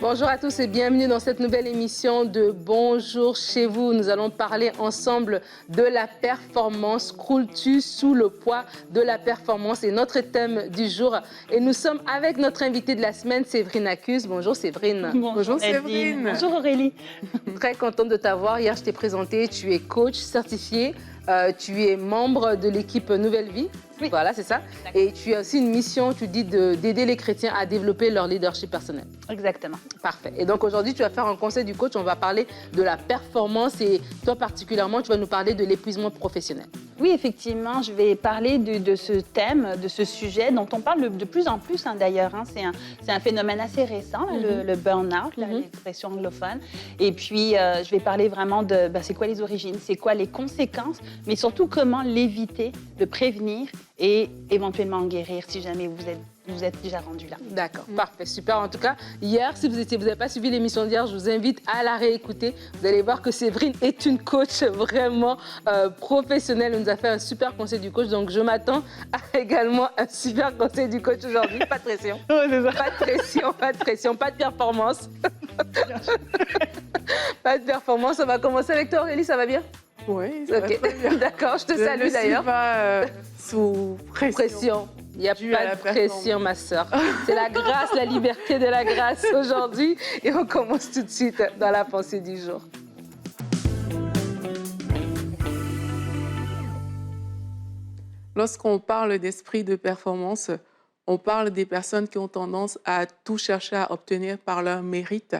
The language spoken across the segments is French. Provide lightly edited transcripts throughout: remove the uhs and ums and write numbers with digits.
Bonjour à tous et bienvenue dans cette nouvelle émission de Bonjour chez vous. Nous allons parler ensemble de la performance. Croules-tu sous le poids de la performance? Et notre thème du jour. Et nous sommes avec notre invitée de la semaine, Séverine Accuse. Bonjour Séverine. Bonjour Séverine. Bonjour Aurélie. Très contente de t'avoir. Hier, je t'ai présenté. Tu es coach certifié. Tu es membre de l'équipe Nouvelle Vie. Oui. Voilà, c'est ça. Et tu as aussi une mission, tu dis, d'aider les chrétiens à développer leur leadership personnel. Exactement. Parfait. Et donc aujourd'hui, tu vas faire un conseil du coach. On va parler de la performance et toi particulièrement, tu vas nous parler de l'épuisement professionnel. Oui, effectivement, je vais parler de ce thème, de ce sujet dont on parle de plus en plus d'ailleurs. C'est un phénomène assez récent, le burn-out, l'expression anglophone. Et puis, je vais parler vraiment de c'est quoi les origines, c'est quoi les conséquences, mais surtout comment l'éviter, le prévenir et éventuellement en guérir si jamais vous êtes déjà rendu là. D'accord, parfait, super. En tout cas, hier, si vous n'avez pas suivi l'émission d'hier, je vous invite à la réécouter. Vous allez voir que Séverine est une coach vraiment professionnelle. Elle nous a fait un super conseil du coach. Donc, je m'attends à également un super conseil du coach aujourd'hui. Pas de pression. Ouais, c'est ça. Pas de pression, pas de pression, pas de performance. Pas de performance. On va commencer avec toi, Aurélie, ça va bien? Oui, ça va Ok, très bien. d'accord, je te salue d'ailleurs. Je ne suis pas sous pression. Il n'y a Dû à pas la de pression, ma sœur. C'est la grâce, la liberté de la grâce aujourd'hui. Et on commence tout de suite dans la pensée du jour. Lorsqu'on parle d'esprit de performance, on parle des personnes qui ont tendance à tout chercher à obtenir par leur mérite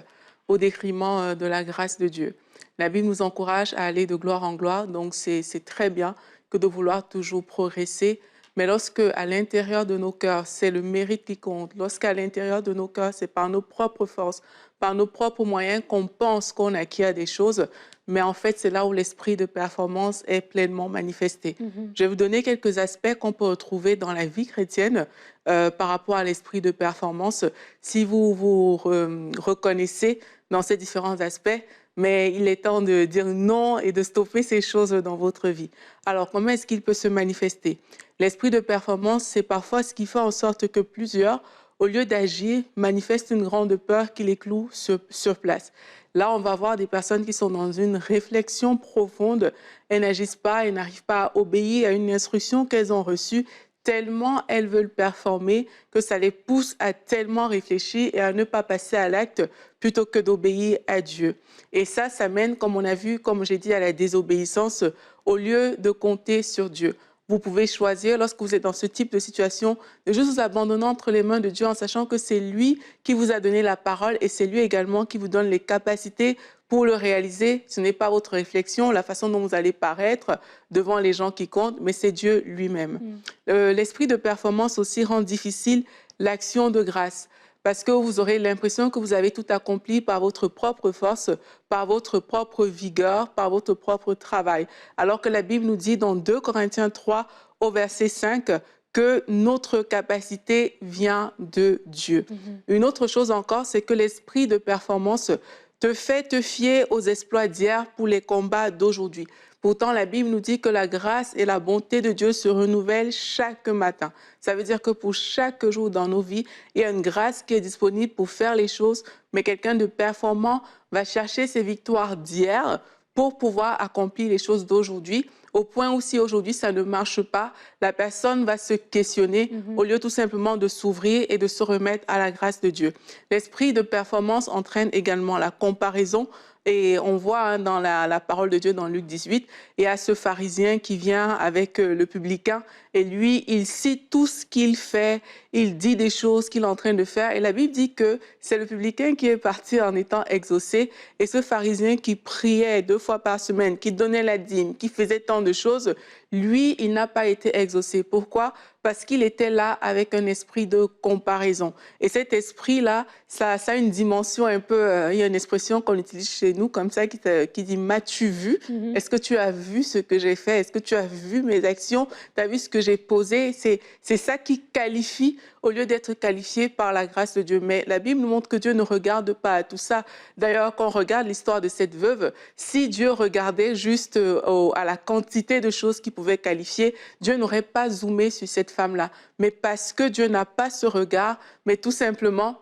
au détriment de la grâce de Dieu. La Bible nous encourage à aller de gloire en gloire, donc c'est très bien que de vouloir toujours progresser. Mais lorsque à l'intérieur de nos cœurs, c'est le mérite qui compte, lorsqu'à l'intérieur de nos cœurs, c'est par nos propres forces, par nos propres moyens qu'on pense qu'on acquiert des choses, mais en fait, c'est là où l'esprit de performance est pleinement manifesté. Je vais vous donner quelques aspects qu'on peut retrouver dans la vie chrétienne par rapport à l'esprit de performance, si vous vous reconnaissez dans ces différents aspects, mais il est temps de dire non et de stopper ces choses dans votre vie. Alors, comment est-ce qu'il peut se manifester? L'esprit de performance, c'est parfois ce qui fait en sorte que plusieurs, au lieu d'agir, manifestent une grande peur qui les cloue sur place. Là, on va voir des personnes qui sont dans une réflexion profonde. Elles n'agissent pas, elles n'arrivent pas à obéir à une instruction qu'elles ont reçue, tellement elles veulent performer que ça les pousse à tellement réfléchir et à ne pas passer à l'acte plutôt que d'obéir à Dieu. Et ça mène, comme on a vu, comme j'ai dit, à la désobéissance au lieu de compter sur Dieu. Vous pouvez choisir, lorsque vous êtes dans ce type de situation, de juste vous abandonner entre les mains de Dieu en sachant que c'est lui qui vous a donné la parole et c'est lui également qui vous donne les capacités pour le réaliser. Ce n'est pas votre réflexion, la façon dont vous allez paraître devant les gens qui comptent, mais c'est Dieu lui-même. L'esprit de performance aussi rend difficile l'action de grâce, parce que vous aurez l'impression que vous avez tout accompli par votre propre force, par votre propre vigueur, par votre propre travail. Alors que la Bible nous dit dans 2 Corinthiens 3, au verset 5, que notre capacité vient de Dieu. Une autre chose encore, c'est que l'esprit de performance te fait te fier aux exploits d'hier pour les combats d'aujourd'hui. Pourtant, la Bible nous dit que la grâce et la bonté de Dieu se renouvellent chaque matin. Ça veut dire que pour chaque jour dans nos vies, il y a une grâce qui est disponible pour faire les choses, mais quelqu'un de performant va chercher ses victoires d'hier pour pouvoir accomplir les choses d'aujourd'hui, au point où si aujourd'hui ça ne marche pas, la personne va se questionner au lieu tout simplement de s'ouvrir et de se remettre à la grâce de Dieu. L'esprit de performance entraîne également la comparaison. Et on voit dans la parole de Dieu dans Luc 18, il y a ce pharisien qui vient avec le publicain et lui, il cite tout ce qu'il fait, il dit des choses qu'il est en train de faire. Et la Bible dit que c'est le publicain qui est parti en étant exaucé et ce pharisien qui priait 2 fois par semaine, qui donnait la dîme, qui faisait tant de choses, lui, il n'a pas été exaucé. Pourquoi? Parce qu'il était là avec un esprit de comparaison. Et cet esprit-là, ça a une dimension un peu... il y a une expression qu'on utilise chez nous comme ça qui dit « m'as-tu vu ?» Est-ce que tu as vu ce que j'ai fait? Est-ce que tu as vu mes actions? Tu as vu ce que j'ai posé? C'est ça qui qualifie au lieu d'être qualifié par la grâce de Dieu. Mais la Bible nous montre que Dieu ne regarde pas à tout ça. D'ailleurs, quand on regarde l'histoire de cette veuve, si Dieu regardait juste à la quantité de choses qu'il pouvait qualifier, Dieu n'aurait pas zoomé sur cette femme-là. Mais parce que Dieu n'a pas ce regard, mais tout simplement,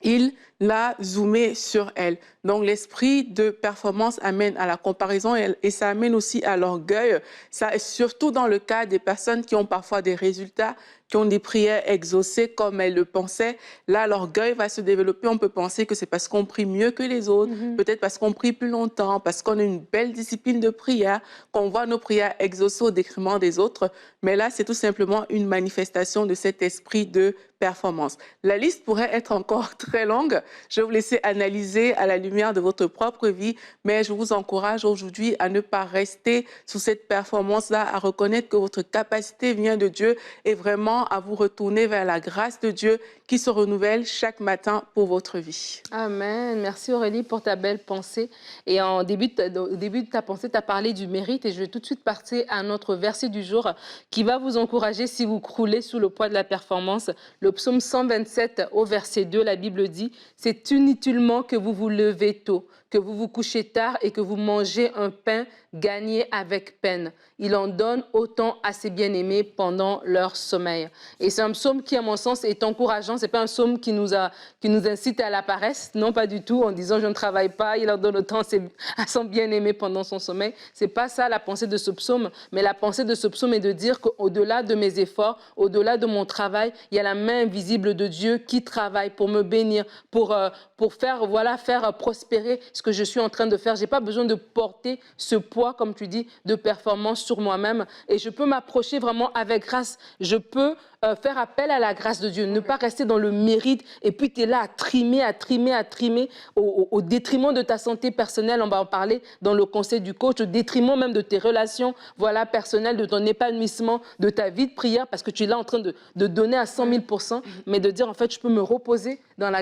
il l'a zoomé sur elle. Donc, l'esprit de performance amène à la comparaison et ça amène aussi à l'orgueil. Ça, surtout dans le cas des personnes qui ont parfois des résultats, qui ont des prières exaucées comme elles le pensaient. Là, l'orgueil va se développer. On peut penser que c'est parce qu'on prie mieux que les autres, peut-être parce qu'on prie plus longtemps, parce qu'on a une belle discipline de prière, qu'on voit nos prières exaucées au détriment des autres. Mais là, c'est tout simplement une manifestation de cet esprit de performance. La liste pourrait être encore très longue. Je vais vous laisser analyser à la lumière de votre propre vie, mais je vous encourage aujourd'hui à ne pas rester sous cette performance-là, à reconnaître que votre capacité vient de Dieu et vraiment à vous retourner vers la grâce de Dieu qui se renouvelle chaque matin pour votre vie. Amen. Merci Aurélie pour ta belle pensée. Et au début de ta pensée, tu as parlé du mérite et je vais tout de suite passer à notre verset du jour qui va vous encourager si vous croulez sous le poids de la performance. Le psaume 127 au verset 2, la Bible dit « C'est inutilement que vous vous levez tôt, que vous vous couchez tard et que vous mangez un pain gagné avec peine. Il en donne autant à ses bien-aimés pendant leur sommeil. » Et c'est un psaume qui, à mon sens, est encourageant. Ce n'est pas un psaume qui nous incite à la paresse. Non, pas du tout, en disant « je ne travaille pas, il en donne autant à son bien-aimé pendant son sommeil ». Ce n'est pas ça la pensée de ce psaume. Mais la pensée de ce psaume est de dire qu'au-delà de mes efforts, au-delà de mon travail, il y a la main invisible de Dieu qui travaille pour me bénir, pour faire prospérer ce que je suis en train de faire. Je n'ai pas besoin de porter ce poids, comme tu dis, de performance sur moi-même. Et je peux m'approcher vraiment avec grâce. Je peux faire appel à la grâce de Dieu, ne pas rester dans le mérite et puis tu es là à trimer au détriment de ta santé personnelle. On va en parler dans le conseil du coach, au détriment même de tes relations personnelles, de ton épanouissement, de ta vie de prière parce que tu es là en train de donner à 100 000%, mais de dire en fait je peux me reposer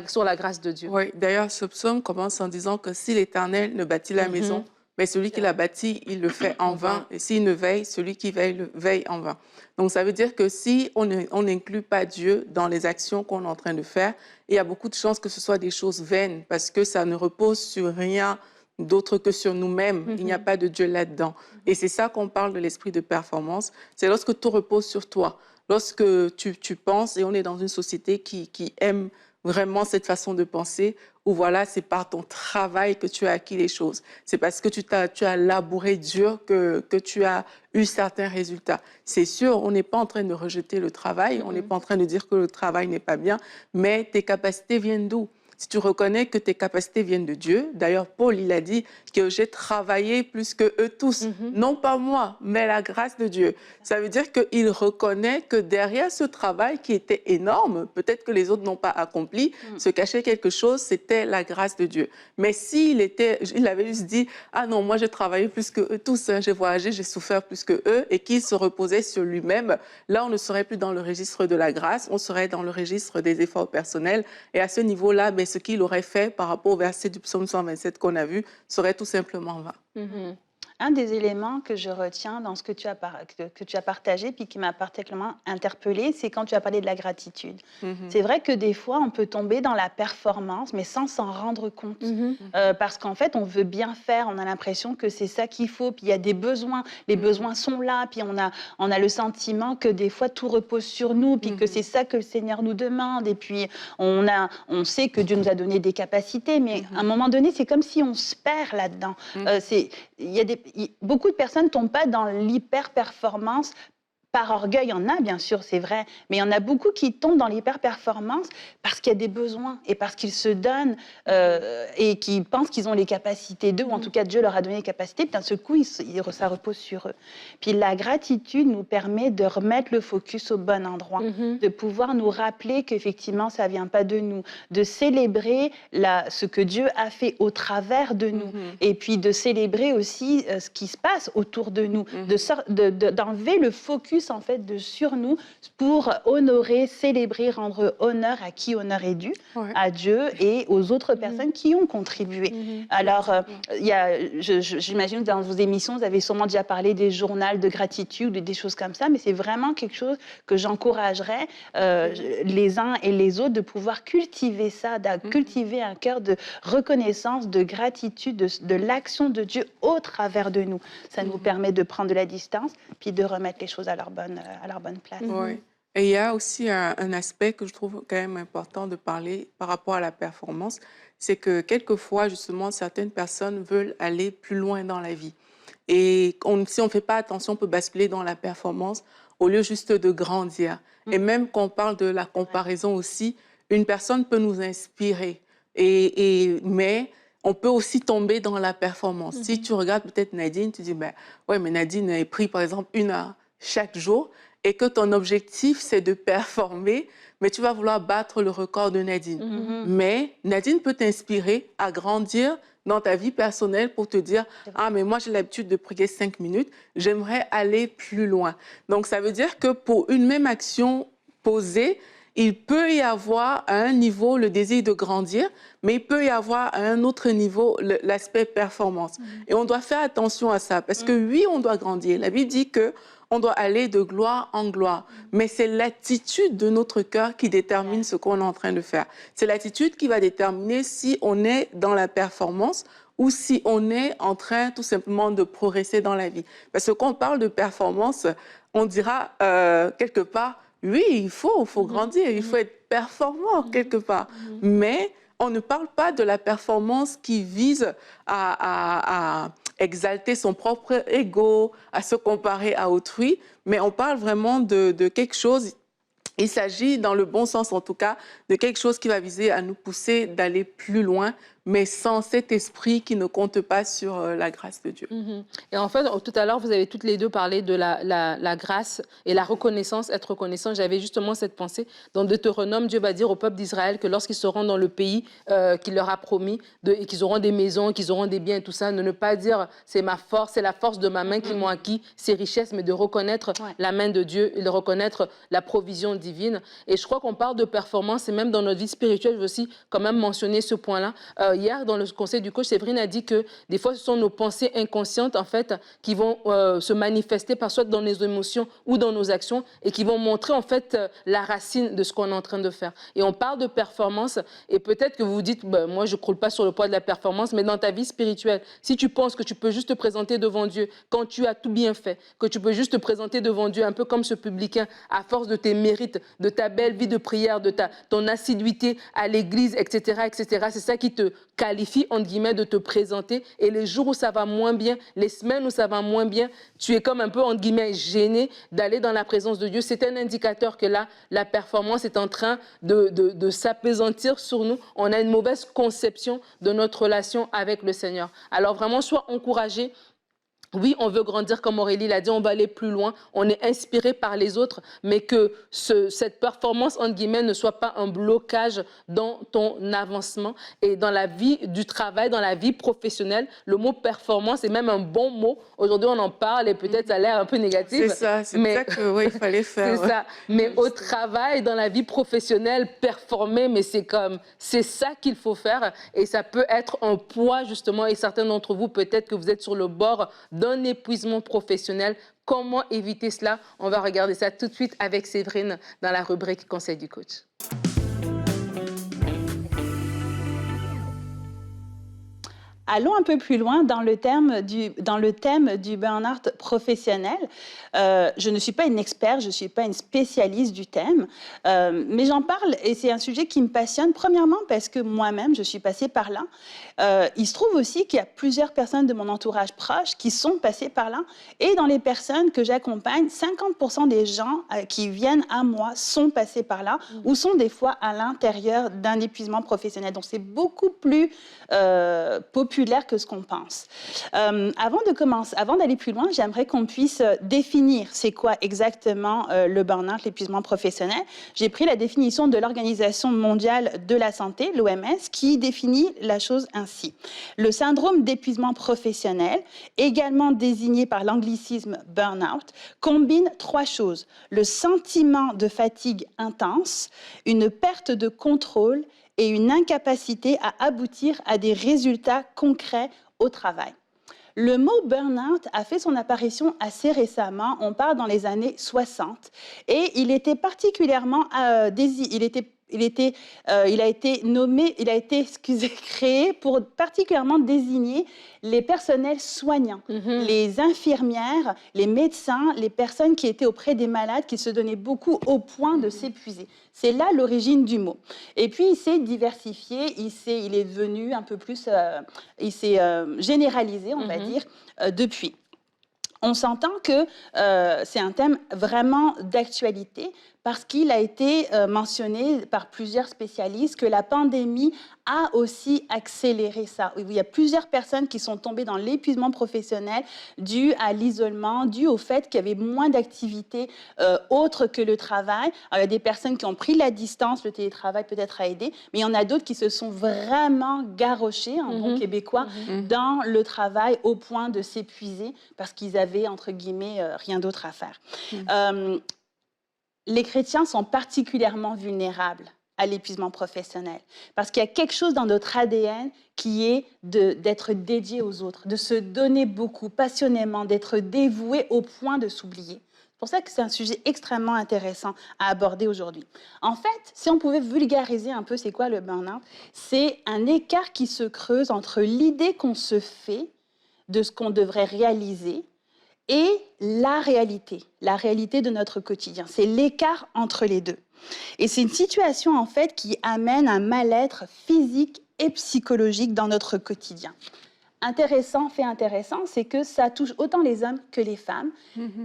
sur la grâce de Dieu. Oui, d'ailleurs ce psaume commence en disant que si l'Éternel ne bâtit la maison, mais celui qui l'a bâti, il le fait en vain. Et s'il ne veille, celui qui veille, le veille en vain. Donc, ça veut dire que si on n'inclut pas Dieu dans les actions qu'on est en train de faire, il y a beaucoup de chances que ce soit des choses vaines parce que ça ne repose sur rien d'autre que sur nous-mêmes. Il n'y a pas de Dieu là-dedans. Et c'est ça qu'on parle de l'esprit de performance. C'est lorsque tout repose sur toi. Lorsque tu penses, et on est dans une société qui aime vraiment cette façon de penser, où voilà, c'est par ton travail que tu as acquis les choses. C'est parce que tu as labouré dur que tu as eu certains résultats. C'est sûr, on n'est pas en train de rejeter le travail, on n'est pas en train de dire que le travail n'est pas bien, mais tes capacités viennent d'où? Si tu reconnais que tes capacités viennent de Dieu, d'ailleurs Paul, il a dit que j'ai travaillé plus que eux tous, non pas moi, mais la grâce de Dieu. Ça veut dire qu'il reconnaît que derrière ce travail qui était énorme, peut-être que les autres n'ont pas accompli, se cachait quelque chose, c'était la grâce de Dieu. Mais s'il avait juste dit, ah non, moi j'ai travaillé plus que eux tous, j'ai voyagé, j'ai souffert plus que eux, et qu'il se reposait sur lui-même, là on ne serait plus dans le registre de la grâce, on serait dans le registre des efforts personnels, et à ce niveau-là, ce qu'il aurait fait par rapport au verset du psaume 127 qu'on a vu serait tout simplement vain. Un des éléments que je retiens dans ce que tu as partagé, puis qui m'a particulièrement interpellée, c'est quand tu as parlé de la gratitude. C'est vrai que des fois, on peut tomber dans la performance, mais sans s'en rendre compte. Parce qu'en fait, on veut bien faire, on a l'impression que c'est ça qu'il faut, puis il y a des besoins, les besoins sont là, puis on a le sentiment que des fois, tout repose sur nous, puis que c'est ça que le Seigneur nous demande, et puis on sait que Dieu nous a donné des capacités, mais à un moment donné, c'est comme si on se perd là-dedans. Beaucoup de personnes ne tombent pas dans l'hyper-performance par orgueil. Il y en a, bien sûr, c'est vrai, mais il y en a beaucoup qui tombent dans l'hyper-performance parce qu'il y a des besoins et parce qu'ils se donnent et qui pensent qu'ils ont les capacités d'eux, ou en tout cas Dieu leur a donné les capacités, puis d'un seul coup, ça repose sur eux. Puis la gratitude nous permet de remettre le focus au bon endroit, de pouvoir nous rappeler qu'effectivement, ça ne vient pas de nous, de célébrer ce que Dieu a fait au travers de nous, et puis de célébrer aussi ce qui se passe autour de nous, d'enlever le focus en fait sur nous pour honorer, célébrer, rendre honneur à qui honneur est dû, à Dieu et aux autres personnes qui ont contribué. Alors, j'imagine que dans vos émissions, vous avez sûrement déjà parlé des journaux de gratitude, des choses comme ça, mais c'est vraiment quelque chose que j'encouragerais les uns et les autres de pouvoir cultiver ça, de cultiver un cœur de reconnaissance, de gratitude, de l'action de Dieu au travers de nous. Ça nous permet de prendre de la distance, puis de remettre les choses à leur bonne place. Oui. Et il y a aussi un aspect que je trouve quand même important de parler par rapport à la performance, c'est que quelquefois, justement, certaines personnes veulent aller plus loin dans la vie. Et si on ne fait pas attention, on peut basculer dans la performance au lieu juste de grandir. Et même quand on parle de la comparaison aussi, une personne peut nous inspirer, mais on peut aussi tomber dans la performance. Si tu regardes peut-être Nadine, tu dis, ben, ouais, mais Nadine a pris par exemple 1 heure chaque jour et que ton objectif, c'est de performer, mais tu vas vouloir battre le record de Nadine. Mais Nadine peut t'inspirer à grandir dans ta vie personnelle pour te dire « Ah, mais moi, j'ai l'habitude de prier 5 minutes, j'aimerais aller plus loin. » Donc, ça veut dire que pour une même action posée, il peut y avoir à un niveau le désir de grandir, mais il peut y avoir à un autre niveau l'aspect performance. Et on doit faire attention à ça, parce que oui, on doit grandir. La Bible dit que on doit aller de gloire en gloire. Mais c'est l'attitude de notre cœur qui détermine ce qu'on est en train de faire. C'est l'attitude qui va déterminer si on est dans la performance ou si on est en train tout simplement de progresser dans la vie. Parce que quand on parle de performance, on dira quelque part, oui, il faut grandir, il faut être performant quelque part. Mais on ne parle pas de la performance qui vise à exalter son propre ego, à se comparer à autrui, mais on parle vraiment de quelque chose, il s'agit, dans le bon sens en tout cas, de quelque chose qui va viser à nous pousser d'aller plus loin, mais sans cet esprit qui ne compte pas sur la grâce de Dieu. Et en fait, tout à l'heure, vous avez toutes les deux parlé de la grâce et la reconnaissance, être reconnaissant. J'avais justement cette pensée. Dans Deutéronome, Dieu va dire au peuple d'Israël que lorsqu'ils seront dans le pays qu'il leur a promis, et qu'ils auront des maisons, qu'ils auront des biens et tout ça, de ne pas dire c'est ma force, c'est la force de ma main qui m'ont acquis ces richesses, mais de reconnaître la main de Dieu et de reconnaître la provision divine. Et je crois qu'on parle de performance, et même dans notre vie spirituelle, je veux aussi quand même mentionner ce point-là. Hier, dans le conseil du coach, Séverine a dit que des fois, ce sont nos pensées inconscientes, en fait, qui vont se manifester par soit dans nos émotions ou dans nos actions et qui vont montrer, en fait, la racine de ce qu'on est en train de faire. Et on parle de performance et peut-être que vous vous dites, bah, moi, je ne croule pas sur le poids de la performance, mais dans ta vie spirituelle, si tu penses que tu peux juste te présenter devant Dieu quand tu as tout bien fait, que tu peux juste te présenter devant Dieu un peu comme ce publicain, à force de tes mérites, de ta belle vie de prière, de ton assiduité à l'église, etc., etc., c'est ça qui te qualifie, entre guillemets, de te présenter. Et les jours où ça va moins bien, les semaines où ça va moins bien, tu es comme un peu, entre guillemets, gêné d'aller dans la présence de Dieu. C'est un indicateur que là, la performance est en train de s'apaisantir sur nous. On a une mauvaise conception de notre relation avec le Seigneur. Alors vraiment, sois encouragé. Oui, on veut grandir, comme Aurélie l'a dit, on va aller plus loin, on est inspiré par les autres, mais que cette performance, entre guillemets, ne soit pas un blocage dans ton avancement. Et dans la vie du travail, dans la vie professionnelle, le mot performance est même un bon mot. Aujourd'hui, on en parle et peut-être ça a l'air un peu négatif. C'est ça, c'est ça qu'il fallait faire. C'est ça. Mais au travail, dans la vie professionnelle, performer, mais c'est ça qu'il faut faire. Et ça peut être un poids, justement, et certains d'entre vous, peut-être que vous êtes sur le bord d'un épuisement professionnel. Comment éviter cela? On va regarder ça tout de suite avec Séverine dans la rubrique Conseil du coach. Allons un peu plus loin dans le thème du burn-out professionnel. Je ne suis pas une experte, je ne suis pas une spécialiste du thème, mais j'en parle et c'est un sujet qui me passionne. Premièrement parce que moi-même, je suis passée par là. Il se trouve aussi qu'il y a plusieurs personnes de mon entourage proche qui sont passées par là. Et dans les personnes que j'accompagne, 50% des gens qui viennent à moi sont passés par là ou sont des fois à l'intérieur d'un épuisement professionnel. Donc c'est beaucoup plus populaire que ce qu'on pense. Avant d'aller plus loin, j'aimerais qu'on puisse définir c'est quoi exactement le burn-out, l'épuisement professionnel. J'ai pris la définition de l'Organisation mondiale de la santé, l'OMS, qui définit la chose ainsi. Le syndrome d'épuisement professionnel, également désigné par l'anglicisme burn-out, combine 3 choses. Le sentiment de fatigue intense, une perte de contrôle et une incapacité à aboutir à des résultats concrets au travail. Le mot burn-out a fait son apparition assez récemment, on parle dans les années 60, et il était particulièrement il a été nommé, il a été, excusez, créé pour particulièrement désigner les personnels soignants, les infirmières, les médecins, les personnes qui étaient auprès des malades, qui se donnaient beaucoup au point de s'épuiser. C'est là l'origine du mot. Et puis, il s'est diversifié, il est devenu un peu plus, il s'est généralisé, on va dire, depuis. On s'entend que c'est un thème vraiment d'actualité parce qu'il a été mentionné par plusieurs spécialistes que la pandémie a aussi accéléré ça. Il y a plusieurs personnes qui sont tombées dans l'épuisement professionnel dû à l'isolement, dû au fait qu'il y avait moins d'activités autres que le travail. Alors, il y a des personnes qui ont pris la distance, le télétravail peut-être a aidé, mais il y en a d'autres qui se sont vraiment garrochés, en bon québécois, dans le travail au point de s'épuiser parce qu'ils avaient, entre guillemets, rien d'autre à faire. Les chrétiens sont particulièrement vulnérables à l'épuisement professionnel parce qu'il y a quelque chose dans notre ADN qui est d'être dédié aux autres, de se donner beaucoup, passionnément, d'être dévoué au point de s'oublier. C'est pour ça que c'est un sujet extrêmement intéressant à aborder aujourd'hui. En fait, si on pouvait vulgariser un peu c'est quoi le burn-out, c'est un écart qui se creuse entre l'idée qu'on se fait de ce qu'on devrait réaliser et la réalité de notre quotidien. C'est l'écart entre les deux. Et c'est une situation, en fait, qui amène un mal-être physique et psychologique dans notre quotidien. Fait intéressant, c'est que ça touche autant les hommes que les femmes.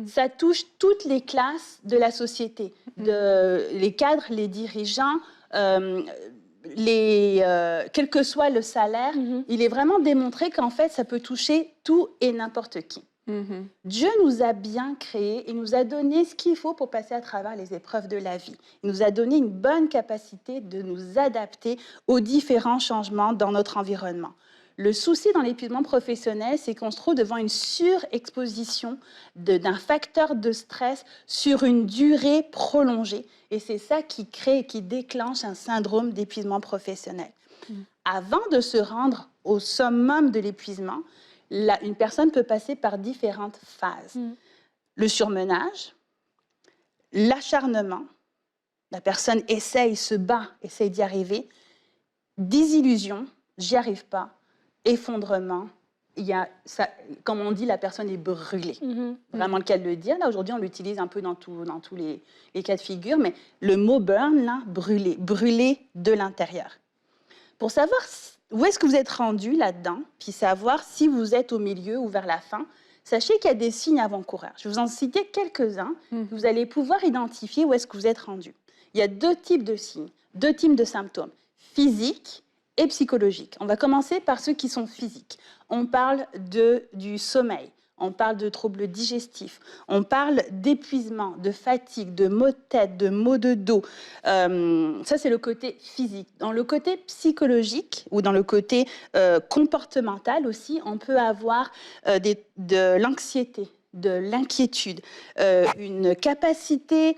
Ça touche toutes les classes de la société, les cadres, les dirigeants, quel que soit le salaire. Il est vraiment démontré qu'en fait, ça peut toucher tout et n'importe qui. Dieu nous a bien créés et nous a donné ce qu'il faut pour passer à travers les épreuves de la vie. Il nous a donné une bonne capacité de nous adapter aux différents changements dans notre environnement. Le souci dans l'épuisement professionnel, c'est qu'on se trouve devant une surexposition d'un facteur de stress sur une durée prolongée. Et c'est ça qui crée et qui déclenche un syndrome d'épuisement professionnel. Avant de se rendre au summum de l'épuisement, une personne peut passer par différentes phases. Le surmenage, l'acharnement, la personne essaye, se bat, essaye d'y arriver, désillusion, j'y arrive pas, effondrement, comme on dit, la personne est brûlée. Vraiment le cas de le dire. Là, aujourd'hui, on l'utilise un peu dans tous les cas de figure, mais le mot burn, là, brûler de l'intérieur. Pour savoir où est-ce que vous êtes rendu là-dedans, puis savoir si vous êtes au milieu ou vers la fin, sachez qu'il y a des signes avant-coureurs. Je vais vous en citer quelques-uns. Vous allez pouvoir identifier où est-ce que vous êtes rendu. Il y a 2 types de signes, 2 types de symptômes, physiques et psychologiques. On va commencer par ceux qui sont physiques. On parle du sommeil, on parle de troubles digestifs, on parle d'épuisement, de fatigue, de maux de tête, de maux de dos. Ça, c'est le côté physique. Dans le côté psychologique ou dans le côté comportemental aussi, on peut avoir de l'anxiété, de l'inquiétude, une capacité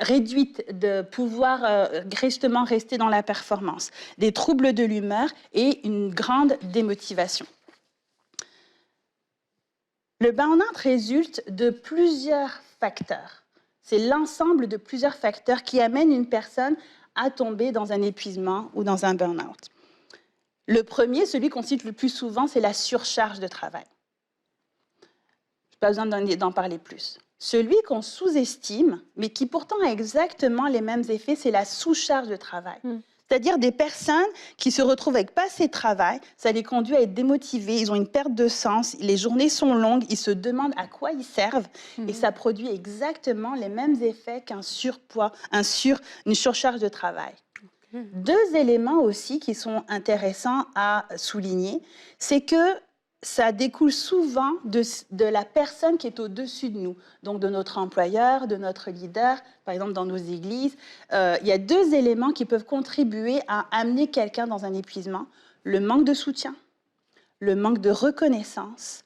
réduite de pouvoir justement rester dans la performance, des troubles de l'humeur et une grande démotivation. Le burn-out résulte de plusieurs facteurs. C'est l'ensemble de plusieurs facteurs qui amènent une personne à tomber dans un épuisement ou dans un burn-out. Le premier, celui qu'on cite le plus souvent, c'est la surcharge de travail. Je n'ai pas besoin d'en parler plus. Celui qu'on sous-estime, mais qui pourtant a exactement les mêmes effets, c'est la sous-charge de travail. C'est-à-dire des personnes qui se retrouvent avec pas assez de travail, ça les conduit à être démotivés, ils ont une perte de sens, les journées sont longues, ils se demandent à quoi ils servent, et ça produit exactement les mêmes effets qu'un surpoids, une surcharge de travail. 2 éléments aussi qui sont intéressants à souligner, c'est que ça découle souvent de la personne qui est au-dessus de nous, donc de notre employeur, de notre leader, par exemple dans nos églises. Il y a 2 éléments qui peuvent contribuer à amener quelqu'un dans un épuisement. Le manque de soutien, le manque de reconnaissance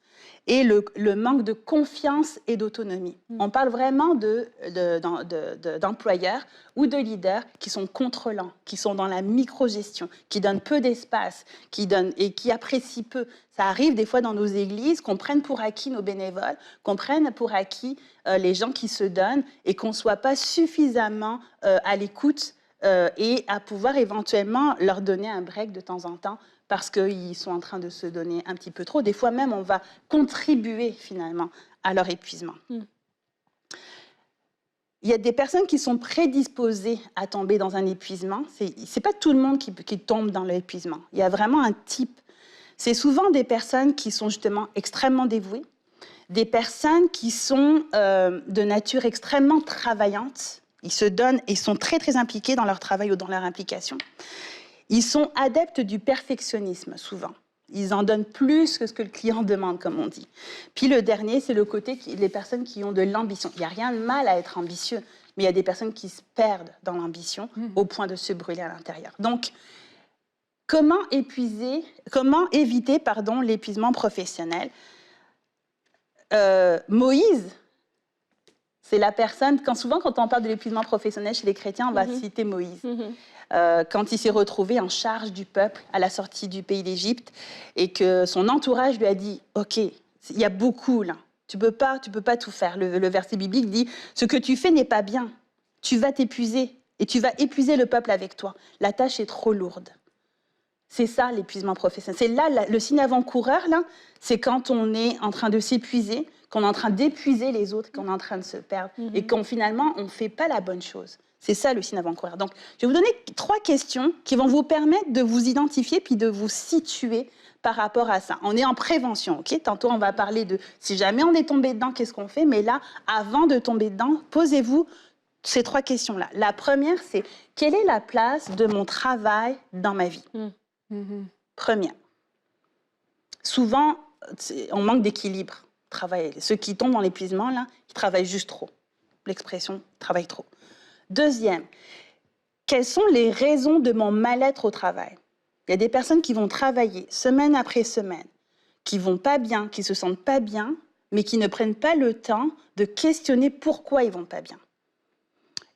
et le manque de confiance et d'autonomie. On parle vraiment d'employeurs ou de leaders qui sont contrôlants, qui sont dans la microgestion, qui donnent peu d'espace, qui apprécient peu. Ça arrive des fois dans nos églises qu'on prenne pour acquis nos bénévoles, qu'on prenne pour acquis les gens qui se donnent et qu'on ne soit pas suffisamment à l'écoute et à pouvoir éventuellement leur donner un break de temps en temps parce qu'ils sont en train de se donner un petit peu trop. Des fois même, on va contribuer finalement à leur épuisement. Il y a des personnes qui sont prédisposées à tomber dans un épuisement. C'est pas tout le monde qui tombe dans l'épuisement. Il y a vraiment un type. C'est souvent des personnes qui sont justement extrêmement dévouées, des personnes qui sont de nature extrêmement travaillantes. Ils se donnent et sont très, très impliqués dans leur travail ou dans leur implication. Ils sont adeptes du perfectionnisme, souvent. Ils en donnent plus que ce que le client demande, comme on dit. Puis le dernier, c'est le côté les personnes qui ont de l'ambition. Il n'y a rien de mal à être ambitieux, mais il y a des personnes qui se perdent dans l'ambition au point de se brûler à l'intérieur. Donc, comment éviter l'épuisement professionnel? Moïse, c'est la personne, souvent quand on parle de l'épuisement professionnel chez les chrétiens, on va citer Moïse. Quand il s'est retrouvé en charge du peuple à la sortie du pays d'Égypte et que son entourage lui a dit « Ok, il y a beaucoup là, tu peux pas tout faire ». Le verset biblique dit « Ce que tu fais n'est pas bien, tu vas t'épuiser et tu vas épuiser le peuple avec toi. La tâche est trop lourde ». C'est ça l'épuisement professionnel. C'est là le signe avant-coureur, là, c'est quand on est en train de s'épuiser, qu'on est en train d'épuiser les autres, qu'on est en train de se perdre et qu'on finalement on ne fait pas la bonne chose. C'est ça le signe avant-coureur. Donc, je vais vous donner 3 questions qui vont vous permettre de vous identifier puis de vous situer par rapport à ça. On est en prévention, ok? Tantôt, on va parler de si jamais on est tombé dedans, qu'est-ce qu'on fait? Mais là, avant de tomber dedans, posez-vous ces 3 questions-là. La première, c'est quelle est la place de mon travail dans ma vie? Première. Souvent, on manque d'équilibre. Ceux qui tombent dans l'épuisement, là, ils travaillent juste trop. L'expression « travaille trop ». Deuxième, quelles sont les raisons de mon mal-être au travail? Il y a des personnes qui vont travailler semaine après semaine, qui vont pas bien, qui se sentent pas bien, mais qui ne prennent pas le temps de questionner pourquoi ils vont pas bien.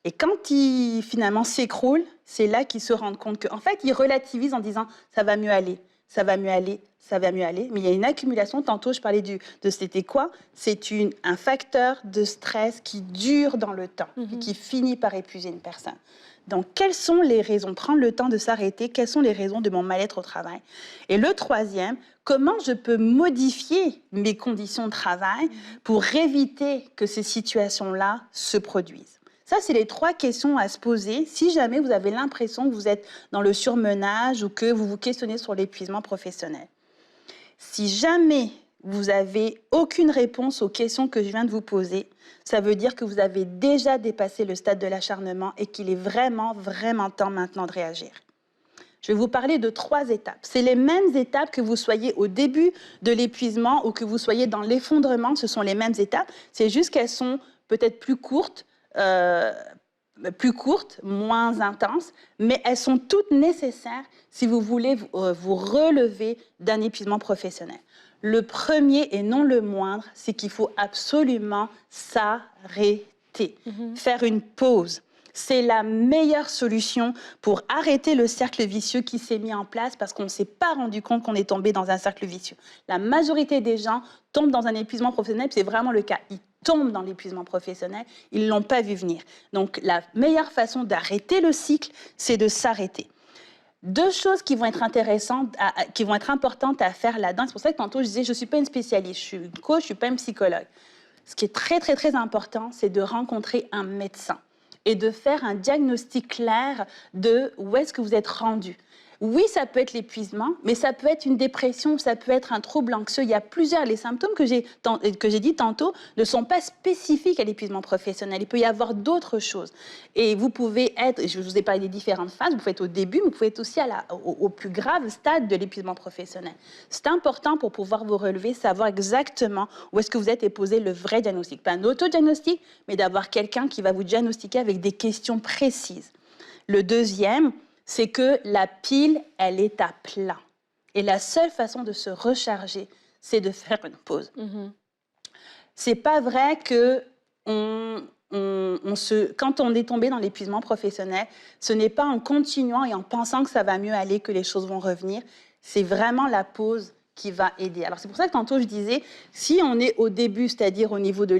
Et quand ils finalement s'écroulent, c'est là qu'ils se rendent compte qu'en fait, ils relativisent en disant « ça va mieux aller, ça va mieux aller, ça va mieux aller ». Mais il y a une accumulation, tantôt je parlais de c'était quoi? C'est un facteur de stress qui dure dans le temps et qui finit par épuiser une personne. Donc, quelles sont les raisons? Prendre le temps de s'arrêter, quelles sont les raisons de mon mal-être au travail? Et le troisième, comment je peux modifier mes conditions de travail pour éviter que ces situations-là se produisent? Ça, c'est les 3 questions à se poser si jamais vous avez l'impression que vous êtes dans le surmenage ou que vous vous questionnez sur l'épuisement professionnel. Si jamais vous n'avez aucune réponse aux questions que je viens de vous poser, ça veut dire que vous avez déjà dépassé le stade de l'acharnement et qu'il est vraiment, vraiment temps maintenant de réagir. Je vais vous parler de 3 étapes. C'est les mêmes étapes que vous soyez au début de l'épuisement ou que vous soyez dans l'effondrement, ce sont les mêmes étapes. C'est juste qu'elles sont peut-être plus courtes, moins intenses, mais elles sont toutes nécessaires si vous voulez vous relever d'un épuisement professionnel. Le premier et non le moindre, c'est qu'il faut absolument s'arrêter, faire une pause. C'est la meilleure solution pour arrêter le cercle vicieux qui s'est mis en place parce qu'on ne s'est pas rendu compte qu'on est tombé dans un cercle vicieux. La majorité des gens tombent dans un épuisement professionnel, c'est vraiment le cas. Ils tombent dans l'épuisement professionnel, ils ne l'ont pas vu venir. Donc, la meilleure façon d'arrêter le cycle, c'est de s'arrêter. 2 choses qui vont être intéressantes, qui vont être importantes à faire là-dedans. C'est pour ça que tantôt, je disais, je ne suis pas une spécialiste, je suis une coach, je ne suis pas une psychologue. Ce qui est très, très, très important, c'est de rencontrer un médecin et de faire un diagnostic clair de où est-ce que vous êtes rendu. Oui, ça peut être l'épuisement, mais ça peut être une dépression, ça peut être un trouble anxieux. Il y a les symptômes que j'ai dit tantôt ne sont pas spécifiques à l'épuisement professionnel. Il peut y avoir d'autres choses. Et vous pouvez être, je vous ai parlé des différentes phases, vous pouvez être au début, mais vous pouvez être aussi au plus grave stade de l'épuisement professionnel. C'est important pour pouvoir vous relever, savoir exactement où est-ce que vous êtes et poser le vrai diagnostic. Pas un autodiagnostic, mais d'avoir quelqu'un qui va vous diagnostiquer avec des questions précises. Le deuxième, c'est que la pile, elle est à plat. Et la seule façon de se recharger, c'est de faire une pause. C'est pas vrai que quand on est tombé dans l'épuisement professionnel, ce n'est pas en continuant et en pensant que ça va mieux aller que les choses vont revenir. C'est vraiment la pause qui va aider. Alors, c'est pour ça que tantôt, je disais, si on est au début, c'est-à-dire au niveau de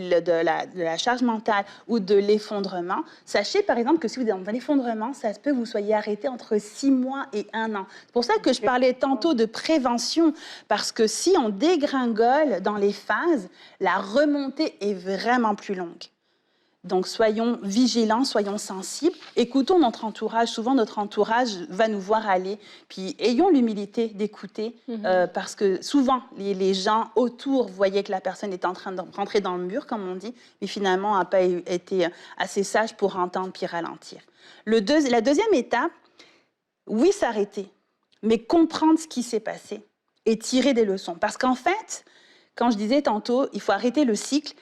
la charge mentale ou de l'effondrement, sachez, par exemple, que si vous êtes dans un effondrement, ça se peut que vous soyez arrêté entre 6 mois et 1 an. C'est pour ça que je parlais tantôt de prévention, parce que si on dégringole dans les phases, la remontée est vraiment plus longue. Donc, soyons vigilants, soyons sensibles. Écoutons notre entourage. Souvent, notre entourage va nous voir aller. Puis, ayons l'humilité d'écouter, parce que souvent, les gens autour voyaient que la personne était en train de rentrer dans le mur, comme on dit, mais finalement, n'a pas été assez sage pour entendre puis ralentir. La deuxième étape, oui, s'arrêter, mais comprendre ce qui s'est passé et tirer des leçons. Parce qu'en fait, quand je disais tantôt, il faut arrêter le cycle.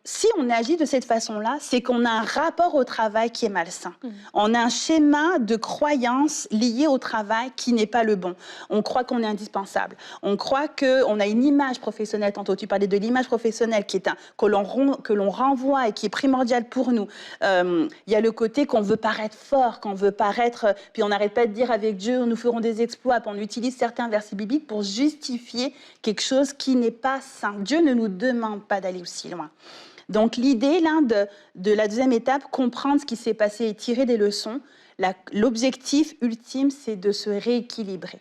Si on agit de cette façon-là, c'est qu'on a un rapport au travail qui est malsain. On a un schéma de croyance lié au travail qui n'est pas le bon. On croit qu'on est indispensable. On croit qu'on a une image professionnelle. Tantôt, tu parlais de l'image professionnelle que l'on renvoie et qui est primordiale pour nous. Il y a le côté qu'on veut paraître fort, qu'on veut paraître... Puis on n'arrête pas de dire avec Dieu, nous ferons des exploits. Puis on utilise certains versets bibliques pour justifier quelque chose qui n'est pas sain. Dieu ne nous demande pas d'aller aussi loin. Donc, l'idée là, de la deuxième étape, comprendre ce qui s'est passé et tirer des leçons, l'objectif ultime, c'est de se rééquilibrer.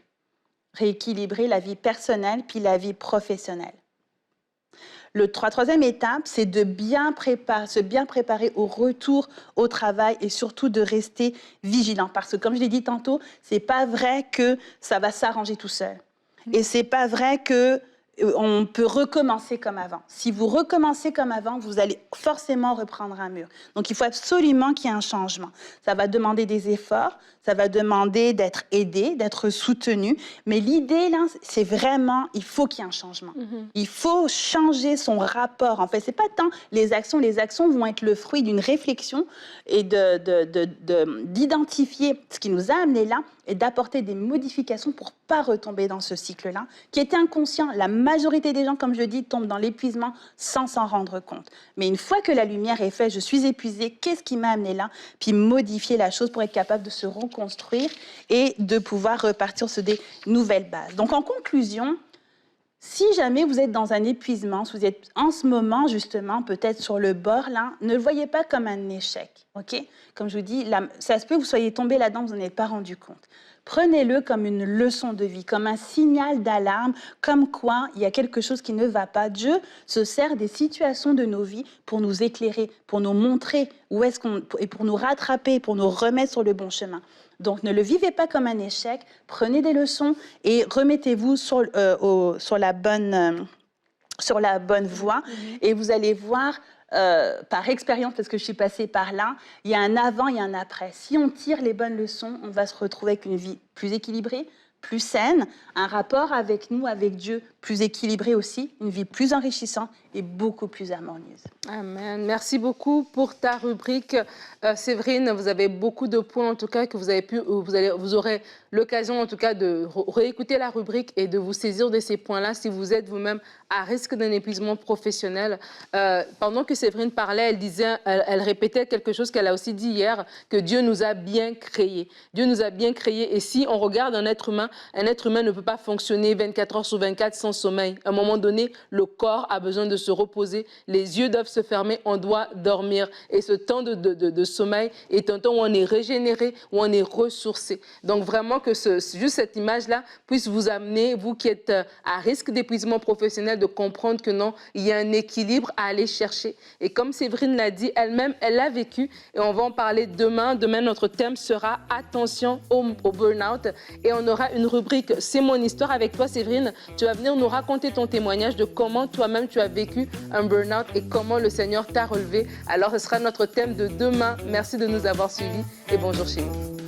Rééquilibrer la vie personnelle puis la vie professionnelle. La troisième étape, c'est de se bien préparer au retour au travail et surtout de rester vigilant. Parce que, comme je l'ai dit tantôt, c'est pas vrai que ça va s'arranger tout seul. Et c'est pas vrai que on peut recommencer comme avant. Si vous recommencez comme avant, vous allez forcément reprendre un mur. Donc, il faut absolument qu'il y ait un changement. Ça va demander des efforts, ça va demander d'être aidé, d'être soutenu. Mais l'idée, là, c'est vraiment, il faut qu'il y ait un changement. Il faut changer son rapport. En fait, c'est pas tant les actions. Les actions vont être le fruit d'une réflexion et d'identifier ce qui nous a amené là et d'apporter des modifications pour pas retomber dans ce cycle-là, qui était inconscient. La majorité des gens, comme je dis, tombent dans l'épuisement sans s'en rendre compte. Mais une fois que la lumière est faite, je suis épuisée, qu'est-ce qui m'a amené là? Puis modifier la chose pour être capable de se reconstruire et de pouvoir repartir sur des nouvelles bases. Donc, en conclusion, si jamais vous êtes dans un épuisement, si vous êtes en ce moment, justement, peut-être sur le bord, là, ne le voyez pas comme un échec, OK? Comme je vous dis, ça se peut que vous soyez tombé là-dedans, vous n'en avez pas rendu compte. Prenez-le comme une leçon de vie, comme un signal d'alarme, comme quoi il y a quelque chose qui ne va pas. Dieu se sert des situations de nos vies pour nous éclairer, pour nous montrer où est-ce et pour nous rattraper, pour nous remettre sur le bon chemin. Donc, ne le vivez pas comme un échec, prenez des leçons et remettez-vous sur la bonne voie. Et vous allez voir, par expérience, parce que je suis passée par là, il y a un avant et un après. Si on tire les bonnes leçons, on va se retrouver avec une vie plus équilibrée, plus saine, un rapport avec nous, avec Dieu, plus équilibré aussi, une vie plus enrichissante et beaucoup plus harmonieuse. Amen. Merci beaucoup pour ta rubrique. Séverine, vous avez beaucoup de points, en tout cas, que vous aurez l'occasion, en tout cas, de réécouter la rubrique et de vous saisir de ces points-là si vous êtes vous-même à risque d'un épuisement professionnel. Pendant que Séverine parlait, elle répétait quelque chose qu'elle a aussi dit hier, que Dieu nous a bien créés. Dieu nous a bien créés. Et si on regarde un être humain ne peut pas fonctionner 24 heures sur 24 sans sommeil. À un moment donné, le corps a besoin de se reposer, les yeux doivent se fermer, on doit dormir. Et ce temps de sommeil est un temps où on est régénéré, où on est ressourcé. Donc vraiment que juste cette image-là puisse vous amener, vous qui êtes à risque d'épuisement professionnel, de comprendre que non, il y a un équilibre à aller chercher. Et comme Séverine l'a dit, elle-même, elle l'a vécu et on va en parler demain. Demain, notre thème sera « Attention au burn-out » et on aura une rubrique « C'est mon histoire » avec toi, Séverine. Tu vas venir nous raconter ton témoignage de comment toi-même tu as vécu un burn-out et comment le Seigneur t'a relevé. Alors, ce sera notre thème de demain. Merci de nous avoir suivis et bonjour chez vous.